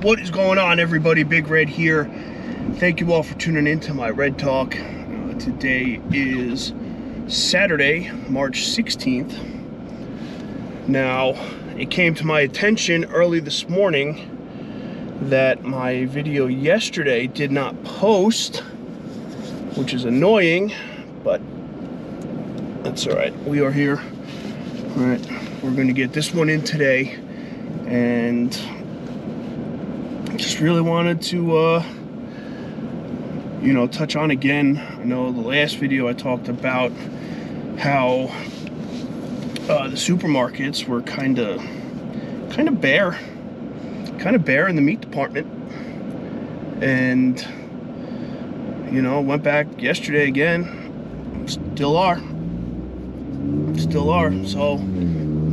What is going on, everybody? Big Red here. Thank you all for tuning in to my Red Talk. Today is Saturday, March 16th. Now, it came to my attention early this morning that my video yesterday did not post, which is annoying, but that's all right. We are here. All right, we're going to get this one in today, and just really wanted to touch on again. I know the last video I talked about how the supermarkets were kind of bare in the meat department, and went back yesterday again. Still are. So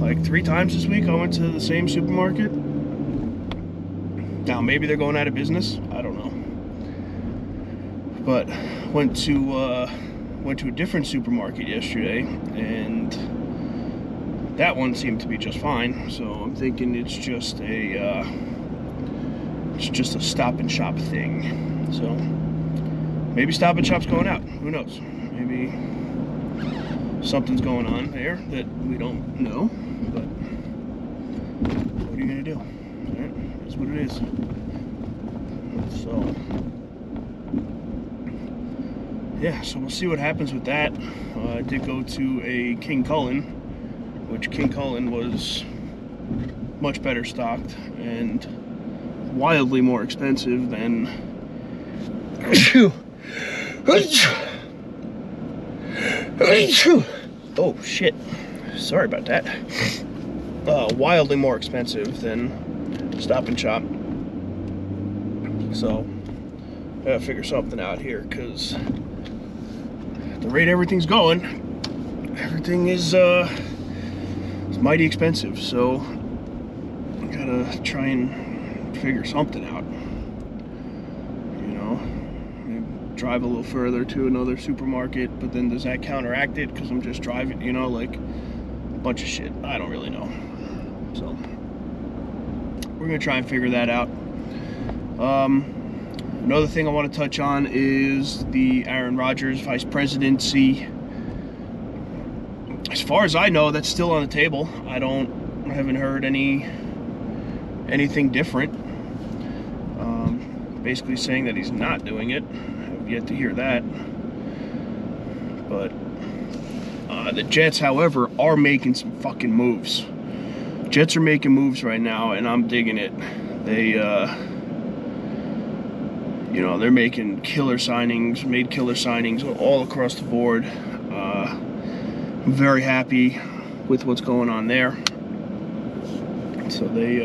like 3 times this week I went to the same supermarket. Now maybe they're going out of business, I don't know, but went to a different supermarket yesterday, and that one seemed to be just fine. So I'm thinking it's just a Stop and Shop thing. So maybe Stop and Shop's going out, who knows? Maybe something's going on there that we don't know, but what are you gonna do? Right? That's what it is. So yeah, so we'll see what happens with that. I did go to a King Cullen, which King Cullen was much better stocked and wildly more expensive than oh shit, sorry about that. Wildly more expensive than Stop and Shop. So I gotta figure something out here, because the rate everything's going, everything is mighty expensive. So I gotta try and figure something out. Maybe drive a little further to another supermarket, but then does that counteract it because I'm just driving, like a bunch of shit. I don't really know. So we're gonna try and figure that out. Another thing I want to touch on is the Aaron Rodgers vice presidency. As far as I know, that's still on the table. I haven't heard anything different. Basically saying that he's not doing it. I've yet to hear that. But the Jets, however, are making some fucking moves. Jets are making moves right now, and I'm digging it. They're making killer signings, made killer signings all across the board. I'm very happy with what's going on there. So they,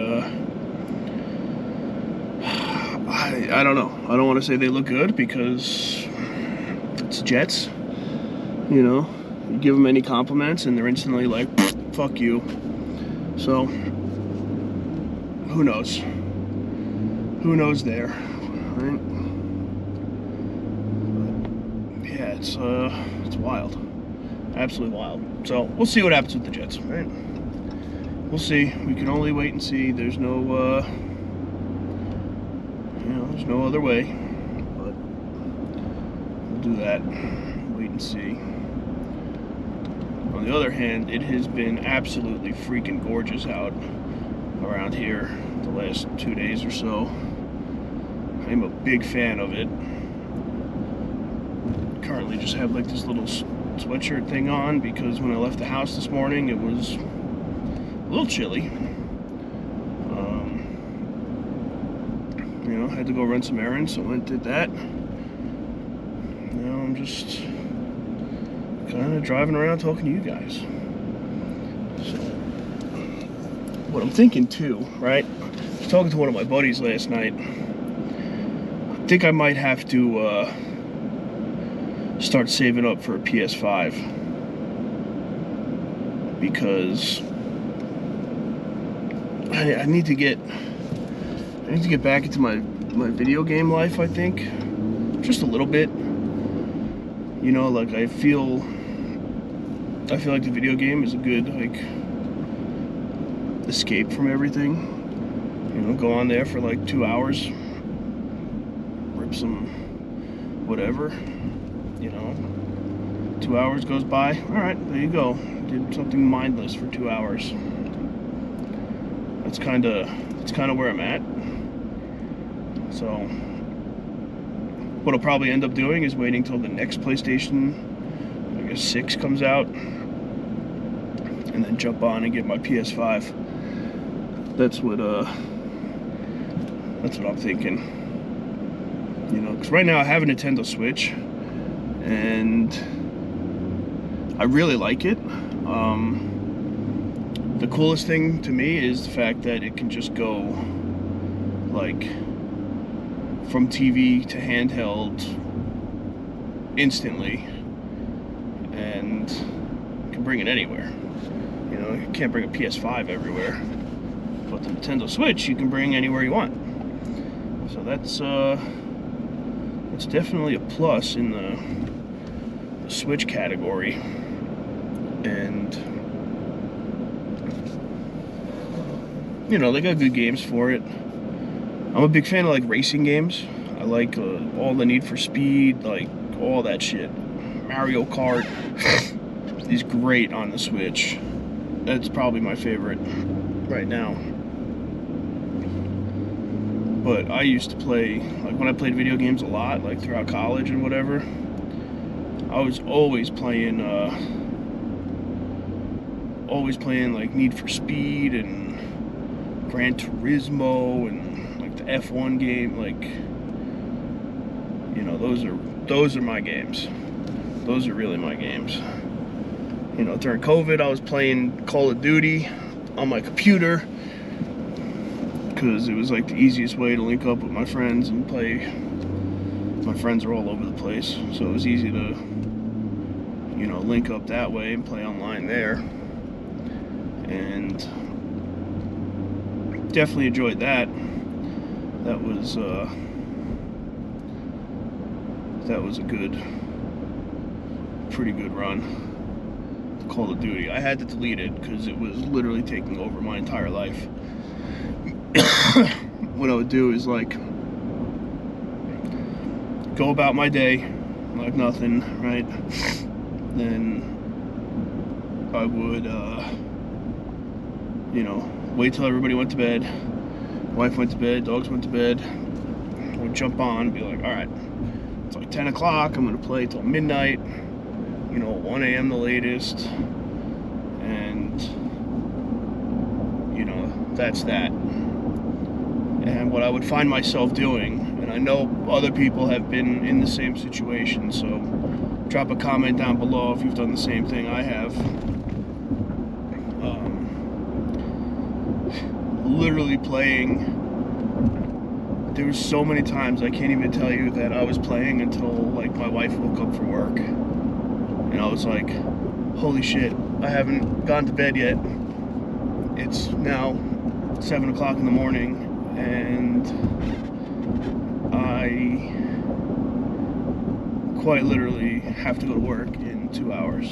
I don't know. I don't want to say they look good because it's Jets. You give them any compliments and they're instantly like, fuck you. So who knows? Who knows there? Right? But yeah, it's wild, absolutely wild. So we'll see what happens with the Jets. Right? We'll see. We can only wait and see. There's no, there's no other way. But we'll do that. Wait and see. On the other hand, it has been absolutely freaking gorgeous out around here the last 2 days or so. I'm a big fan of it. Currently just have like this little sweatshirt thing on because when I left the house this morning it was a little chilly. Had to go run some errands, so I went and did that. Now I'm just kind of driving around talking to you guys. So what I'm thinking too, right? I was talking to one of my buddies last night. I think I might have to start saving up for a PS5, because I need to get back into my video game life, I think. Just a little bit. Like I feel like the video game is a good escape from everything. You know, go on there for like 2 hours, rip some whatever, you know, 2 hours goes by, all right, there you go, did something mindless for 2 hours. That's kind of where I'm at. So what I'll probably end up doing is waiting till the next PlayStation, I guess 6 comes out, and then jump on and get my PS5. That's what I'm thinking. You know, because right now I have a Nintendo Switch, and I really like it. The coolest thing to me is the fact that it can just go like from TV to handheld instantly, and you can bring it anywhere. You know, you can't bring a PS5 everywhere, but the Nintendo Switch you can bring anywhere you want. So that's definitely a plus in the Switch category. And you know, they got good games for it. I'm a big fan of like racing games. I like all the Need for Speed, like all that shit. Mario Kart is great on the Switch. That's probably my favorite right now. But I used to play, like when I played video games a lot, like throughout college and whatever, I was always playing like Need for Speed and Gran Turismo and like the F1 game. Like, you know, those are my games. Those are really my games. You know, during COVID I was playing Call of Duty on my computer because it was like the easiest way to link up with my friends and play. My friends are all over the place, so it was easy to, you know, link up that way and play online there. And definitely enjoyed that. That was a pretty good run. Call of Duty. I had to delete it because it was literally taking over my entire life. What I would do is like go about my day like nothing, right? Then I would you know, wait till everybody went to bed. Wife went to bed, dogs went to bed. I would jump on and be like, all right, it's like 10 o'clock, I'm gonna play till midnight, you know, 1 a.m. the latest. And, you know, that's that. And what I would find myself doing, and I know other people have been in the same situation, so drop a comment down below if you've done the same thing I have. Literally playing, there was so many times I can't even tell you that I was playing until like my wife woke up for work, and I was like, holy shit, I haven't gone to bed yet. It's now 7 o'clock in the morning, and I quite literally have to go to work in 2 hours.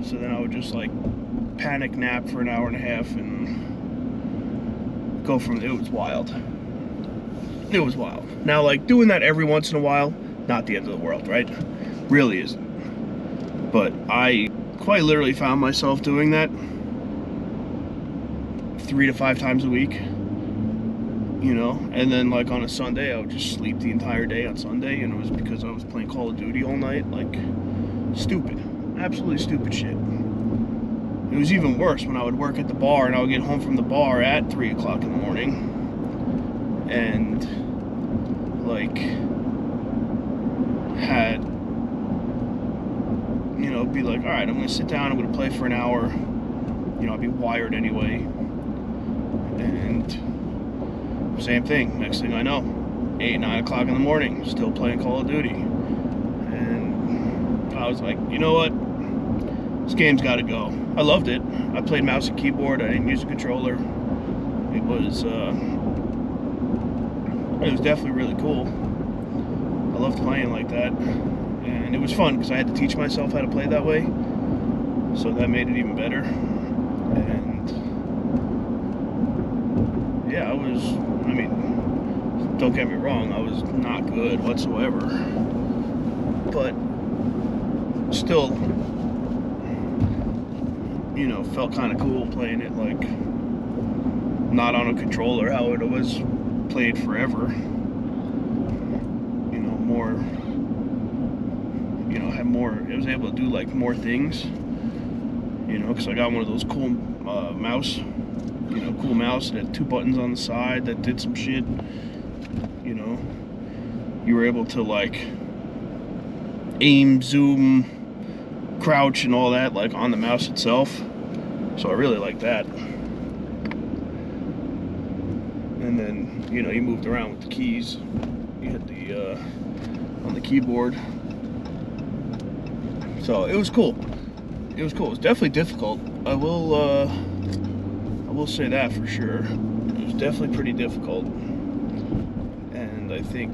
So then I would just like panic nap for an hour and a half and go from, it was wild. It was wild. Now, like, doing that every once in a while, not the end of the world, right? Really isn't. But I quite literally found myself doing that 3 to 5 times a week, you know? And then, like, on a Sunday, I would just sleep the entire day on Sunday, and it was because I was playing Call of Duty all night. Like, stupid. Absolutely stupid shit. It was even worse when I would work at the bar and I would get home from the bar at 3 o'clock in the morning and like had, you know, be like, all right, I'm gonna sit down, I'm gonna play for an hour, you know, I'd be wired anyway. And same thing, next thing I know, 8, 9 o'clock in the morning, still playing Call of Duty. And I was like, you know what? This game's gotta go. I loved it. I played mouse and keyboard. I didn't use a controller. It was definitely really cool. I loved playing like that, and it was fun because I had to teach myself how to play that way, so that made it even better. And yeah, I mean, don't get me wrong, I was not good whatsoever, but still, you know, felt kind of cool playing it like not on a controller, how it was played forever. You know, more, you know, had more, it was able to do like more things, you know, because I got one of those cool mouse, you know, cool mouse that had 2 buttons on the side that did some shit. You know, you were able to like aim, zoom, crouch and all that like on the mouse itself, so I really like that. And then, you know, you moved around with the keys, you had the on the keyboard, so it was cool. It was cool. It was definitely difficult, I will say that for sure. It was definitely pretty difficult, and I think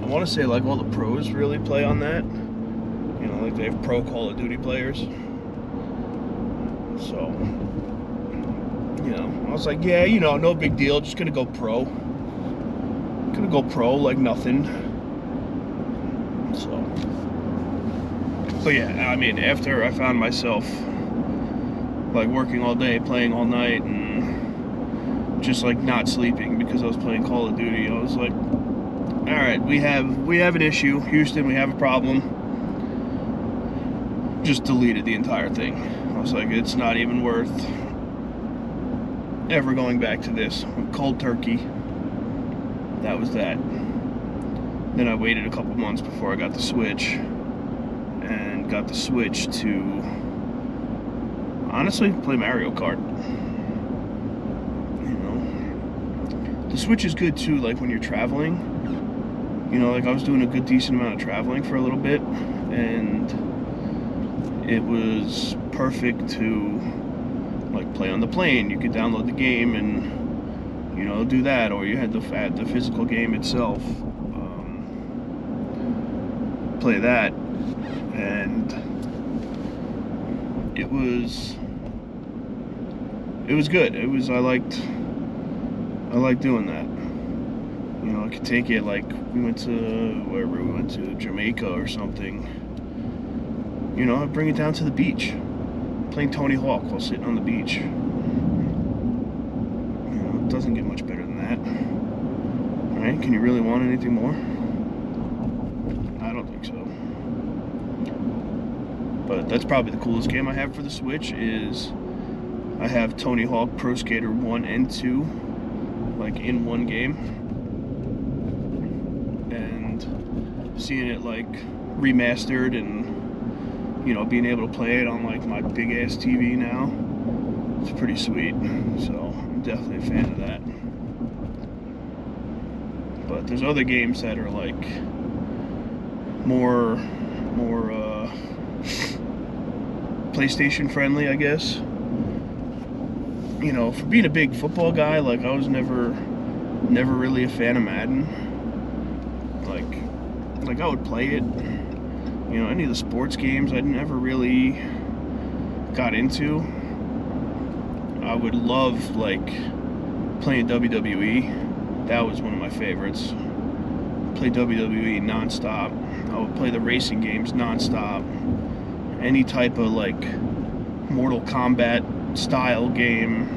I want to say like all the pros really play on that. You know, like they have pro Call of Duty players. So, you know, I was like, yeah, you know, no big deal. Just gonna go pro. Gonna go pro like nothing. So, but yeah, I mean, after I found myself like working all day, playing all night, and just like not sleeping because I was playing Call of Duty, I was like, all right, we have an issue, Houston. We have a problem. Just deleted the entire thing. I was like, it's not even worth ever going back to this. Cold turkey. That was that. Then I waited a couple months before I got the Switch, and got the Switch to honestly play Mario Kart. You know, the Switch is good too, like when you're traveling. You know, like I was doing a good decent amount of traveling for a little bit, and it was perfect to like play on the plane. You could download the game and, you know, do that, or you had the physical game itself, play that, and it was good. It was, I liked doing that. You know, I could take it, like, we went to, wherever we went to, Jamaica or something. You know, I'd bring it down to the beach, playing Tony Hawk while sitting on the beach. You know, it doesn't get much better than that. Right? Can you really want anything more? I don't think so. But that's probably the coolest game I have for the Switch. Is I have Tony Hawk Pro Skater 1 and 2, like, in one game. And seeing it, like, remastered and, you know, being able to play it on like my big ass TV now, it's pretty sweet. So I'm definitely a fan of that. But there's other games that are like more PlayStation friendly, I guess. You know, for being a big football guy, like I was never really a fan of Madden. Like I would play it. You know, any of the sports games I never really got into. I would love, like, playing WWE. That was one of my favorites. Play WWE nonstop. I would play the racing games nonstop. Any type of, like, Mortal Kombat style game.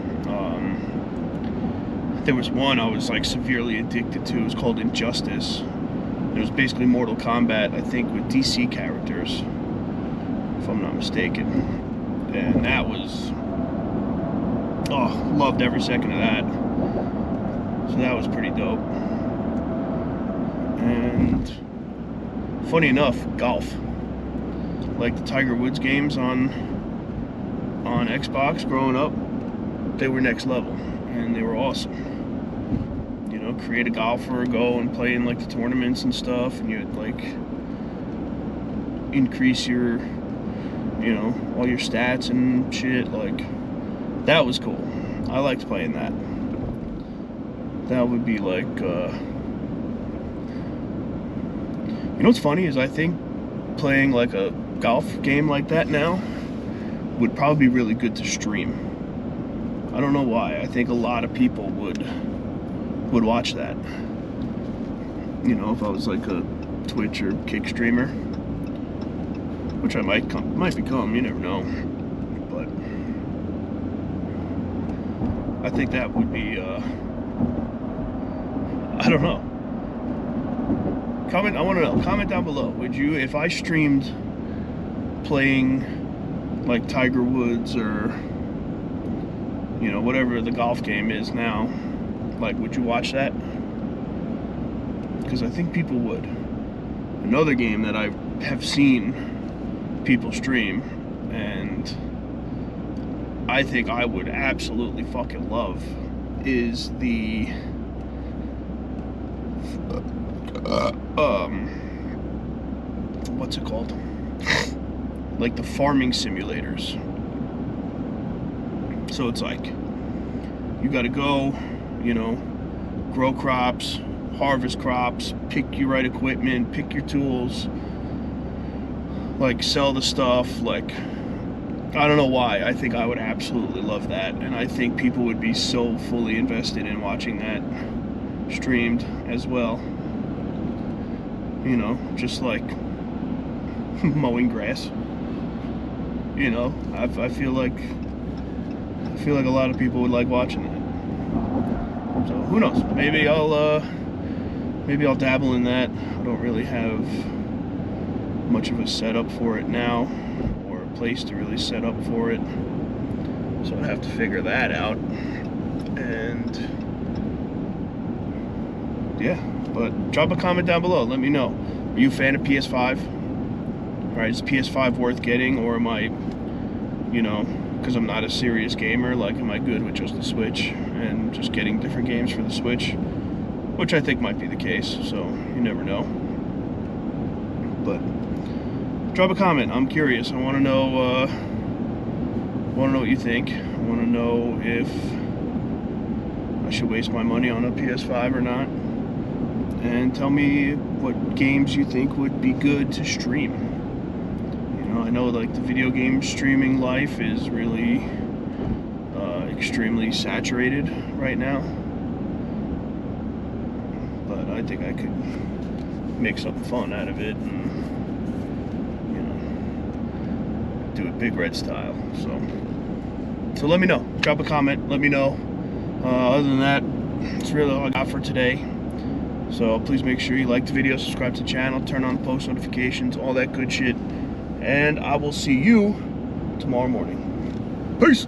There was one I was, like, severely addicted to. It was called Injustice. It was basically Mortal Kombat, I think, with DC characters, if I'm not mistaken. And that was, oh, loved every second of that. So that was pretty dope. And funny enough, golf. Like the Tiger Woods games on Xbox growing up, they were next level, and they were awesome. You know, create a golfer, go and play in like the tournaments and stuff, and you'd like increase your, you know, all your stats and shit. Like, that was cool. I liked playing that. That would be like, you know what's funny is I think playing like a golf game like that now would probably be really good to stream. I don't know why. I think a lot of people would watch that. You know, if I was like a Twitch or Kick streamer, which I might become, you never know. But I think that would be, I don't know. I want to know. Comment down below. Would you, if I streamed playing like Tiger Woods or, you know, whatever the golf game is now, like, would you watch that? Because I think people would. Another game that I have seen people stream, and I think I would absolutely fucking love, is the what's it called? Like the farming simulators. So it's like you gotta go, you know, grow crops, harvest crops, pick your right equipment, pick your tools, like sell the stuff. Like, I don't know why. I think I would absolutely love that, and I think people would be so fully invested in watching that streamed as well. You know, just like mowing grass. You know, I feel like a lot of people would like watching that. So who knows? Maybe I'll dabble in that. I don't really have much of a setup for it now, or a place to really set up for it. So I'd have to figure that out. And yeah, but drop a comment down below. Let me know. Are you a fan of PS5? Alright, is PS5 worth getting, or am I, you know, because I'm not a serious gamer, like, am I good with just the Switch and just getting different games for the Switch? Which I think might be the case, so you never know. But drop a comment. I'm curious. I want to know what you think. I want to know if I should waste my money on a PS5 or not. And tell me what games you think would be good to stream. You know, I know like the video game streaming life is really extremely saturated right now. But I think I could make something fun out of it and, you know, do it Big Red style. So let me know. Drop a comment. Let me know. Other than that, that's really all I got for today. So please make sure you like the video, subscribe to the channel, turn on post notifications, all that good shit. And I will see you tomorrow morning. Peace!